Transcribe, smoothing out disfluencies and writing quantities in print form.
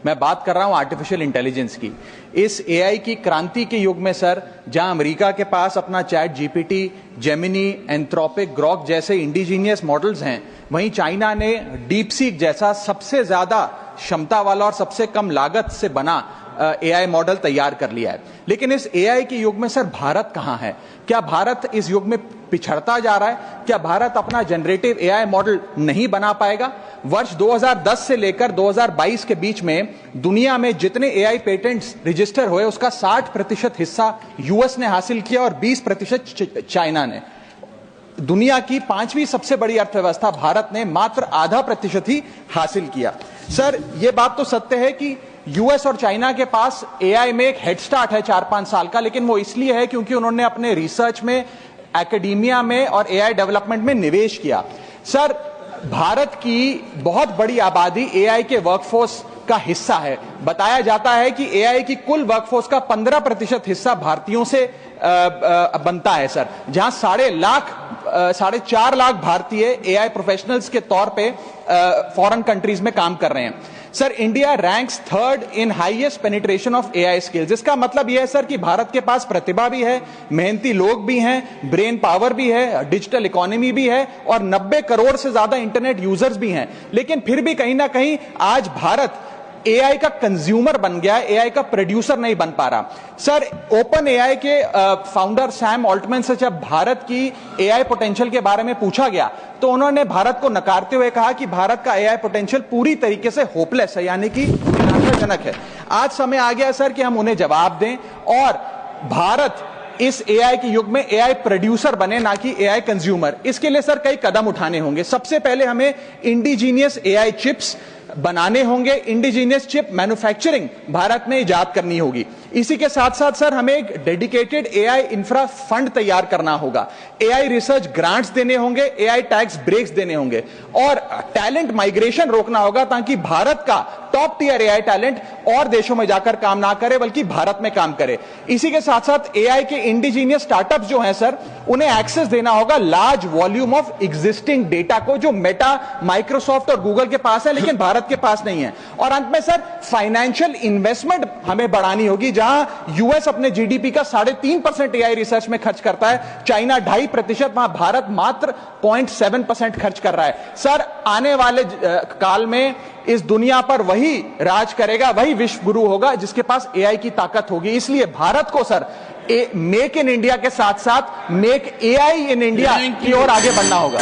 मैं बात कर रहा हूं आर्टिफिशियल इंटेलिजेंस की। इस एआई की क्रांति के युग में सर, जहां अमेरिका के पास अपना chat GPT, Gemini, Anthropic, Grok जैसे इंडिजीनियस मॉडल्स हैं, वहीं चाइना ने डीप सीक जैसा सबसे ज्यादा क्षमता वाला और सबसे कम लागत से बना एआई मॉडल तैयार कर लिया है। लेकिन इस एआई के युग में सर भारत कहां है? क्या भारत इस युग में पिछड़ता जा रहा है? क्या भारत अपना जनरेटिव एआई मॉडल नहीं बना पाएगा? वर्ष 2010 से लेकर 2022 के बीच में दुनिया में जितने एआई पेटेंट्स रजिस्टर हुए उसका 60% हिस्सा यूएस ने हासिल किया और 20% चाइना ने। दुनिया की 5वीं सबसे बड़ी अर्थव्यवस्था भारत ने मात्र आधा प्रतिशत ही हासिल किया। सर, यह बात तो सत्य है कि यूएस और चाइना के पास एआई में एक हेड स्टार्ट है 4-5 साल का, लेकिन वो इसलिए है क्योंकि उन्होंने अपने रिसर्च में, एकेडमिया में और एआई डेवलपमेंट में निवेश किया। सर, भारत की बहुत बड़ी आबादी एआई के वर्कफोर्स का हिस्सा है। बताया जाता है कि एआई की कुल वर्कफोर्स का 15% हिस्सा भारतीयों से बनता है सर, जहां 4.5 लाख भारतीय एआई प्रोफेशनल्स के तौर पे फॉरेन कंट्रीज में काम कर रहे हैं। Sir, India ranks 3rd in highest penetration of AI skills. इसका मतलब यह है सर कि भारत के पास प्रतिभा भी है, मेहनती लोग भी हैं, ब्रेन पावर भी है, डिजिटल इकोनॉमी भी है और 90 करोड़ से ज्यादा इंटरनेट यूजर्स भी हैं। लेकिन फिर भी कहीं ना कहीं आज भारत एआई का कंज्यूमर बन गया है, एआई का प्रोड्यूसर नहीं बन पा रहा। सर, ओपन एआई के फाउंडर सैम ऑल्टमैन से जब भारत की एआई पोटेंशियल के बारे में पूछा गया तो उन्होंने भारत को नकारते हुए कहा कि भारत का एआई पोटेंशियल पूरी तरीके से होपलेस है, यानी कि निराशाजनक है। आज समय आ गया सर कि हम उन्हें जवाब दें और भारत इस एआई के युग में एआई प्रोड्यूसर बने, ना कि एआई कंज्यूमर। इसके लिए सर कई कदम उठाने होंगे। सबसे पहले हमें इंडिजीनियस एआई चिप्स बनाने होंगे, इंडिजीनियस चिप मैन्युफैक्चरिंग भारत में इजाद करनी होगी। इसी के साथ साथ सर हमें एक डेडिकेटेड एआई इंफ्रा फंड तैयार करना होगा, एआई रिसर्च ग्रांट्स देने होंगे, एआई टैक्स ब्रेक्स देने होंगे और टैलेंट माइग्रेशन रोकना होगा ताकि भारत का टॉप टियर एआई टैलेंट और देशों में जाकर काम ना करे बल्कि भारत में काम करे। इसी के साथ साथ एआई के इंडिजीनियस स्टार्टअप्स जो हैं सर, उन्हें एक्सेस देना होगा large volume of existing data को, जो मेटा, माइक्रोसॉफ्ट और गूगल के पास है लेकिन भारत के पास नहीं है। और अंत में सर फाइनेंशियल इन्वेस्टमेंट हमें बढ़ानी होगी, जहां यूएस अपने जीडीपी का 3.5% एआई रिसर्च में खर्च करता है, चाइना 2.5%, वहां भारत मात्र 0.7% खर्च कर रहा है। सर, आने वाले काल में इस दुनिया पर वही राज करेगा, वही विश्व गुरु होगा जिसके पास एआई की ताकत होगी। इसलिए भारत को सर मेक इन इंडिया के साथ साथ मेक एआई इन इंडिया की ओर आगे बढ़ना होगा।